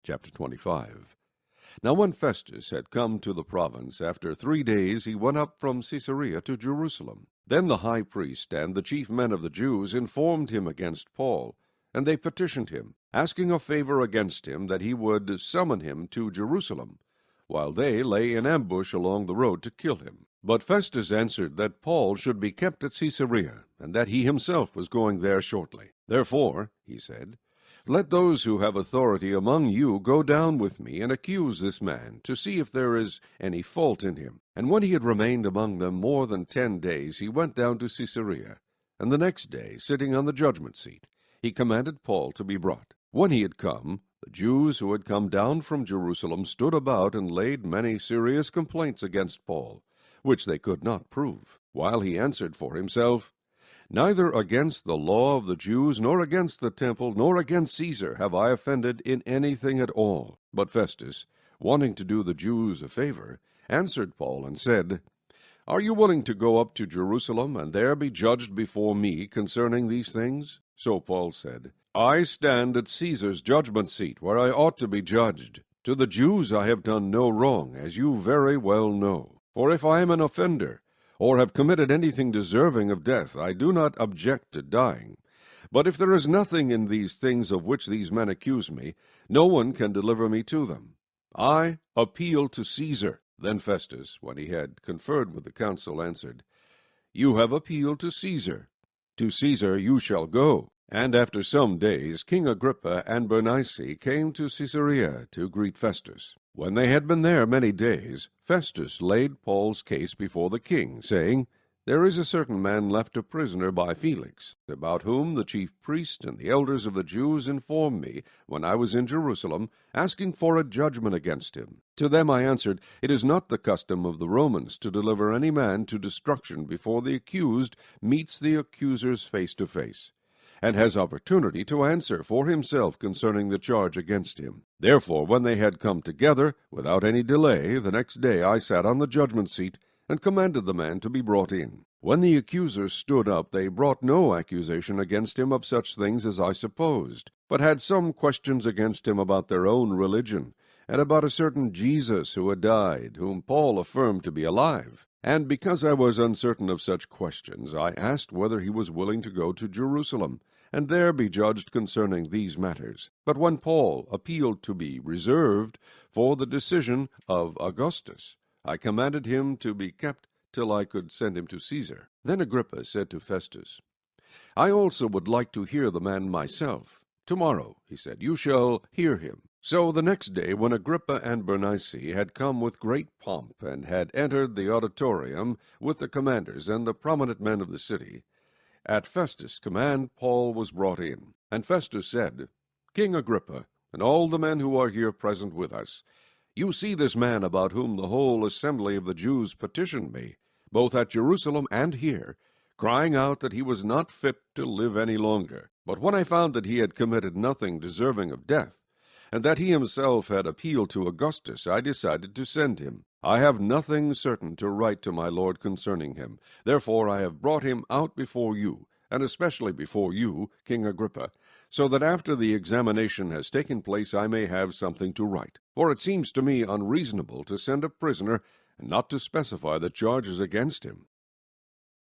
Chapter 25. Now when Festus had come to the province, after 3 days he went up from Caesarea to Jerusalem. Then the high priest and the chief men of the Jews informed him against Paul, and they petitioned him, asking a favor against him, that he would summon him to Jerusalem, while they lay in ambush along the road to kill him. But Festus answered that Paul should be kept at Caesarea, and that he himself was going there shortly. Therefore, he said, let those who have authority among you go down with me and accuse this man, to see if there is any fault in him. And when he had remained among them more than 10 days, he went down to Caesarea. And the next day, sitting on the judgment seat, he commanded Paul to be brought. When he had come, the Jews who had come down from Jerusalem stood about and laid many serious complaints against Paul, which they could not prove, while he answered for himself, neither against the law of the Jews, nor against the temple, nor against Caesar have I offended in anything at all. But Festus, wanting to do the Jews a favor, answered Paul and said, are you willing to go up to Jerusalem, and there be judged before me concerning these things? So Paul said, I stand at Caesar's judgment seat, where I ought to be judged. To the Jews I have done no wrong, as you very well know. For if I am an offender, or have committed anything deserving of death, I do not object to dying. But if there is nothing in these things of which these men accuse me, no one can deliver me to them. I appeal to Caesar. Then Festus, when he had conferred with the council, answered, you have appealed to Caesar. To Caesar you shall go. And after some days King Agrippa and Bernice came to Caesarea to greet Festus. When they had been there many days, Festus laid Paul's case before the king, saying, there is a certain man left a prisoner by Felix, about whom the chief priest and the elders of the Jews informed me when I was in Jerusalem, asking for a judgment against him. To them I answered, it is not the custom of the Romans to deliver any man to destruction before the accused meets the accusers face to face, and has opportunity to answer for himself concerning the charge against him. Therefore, when they had come together, without any delay, the next day I sat on the judgment seat, and commanded the man to be brought in. When the accusers stood up, they brought no accusation against him of such things as I supposed, but had some questions against him about their own religion, and about a certain Jesus who had died, whom Paul affirmed to be alive. And because I was uncertain of such questions, I asked whether he was willing to go to Jerusalem, and there be judged concerning these matters. But when Paul appealed to be reserved for the decision of Augustus, I commanded him to be kept till I could send him to Caesar. Then Agrippa said to Festus, I also would like to hear the man myself. Tomorrow, he said, you shall hear him. So the next day, when Agrippa and Bernice had come with great pomp, and had entered the auditorium with the commanders and the prominent men of the city, at Festus' command Paul was brought in. And Festus said, King Agrippa, and all the men who are here present with us, you see this man about whom the whole assembly of the Jews petitioned me, both at Jerusalem and here, crying out that he was not fit to live any longer. But when I found that he had committed nothing deserving of death, and that he himself had appealed to Augustus, I decided to send him. I have nothing certain to write to my lord concerning him. Therefore I have brought him out before you, and especially before you, King Agrippa, so that after the examination has taken place I may have something to write. For it seems to me unreasonable to send a prisoner and not to specify the charges against him.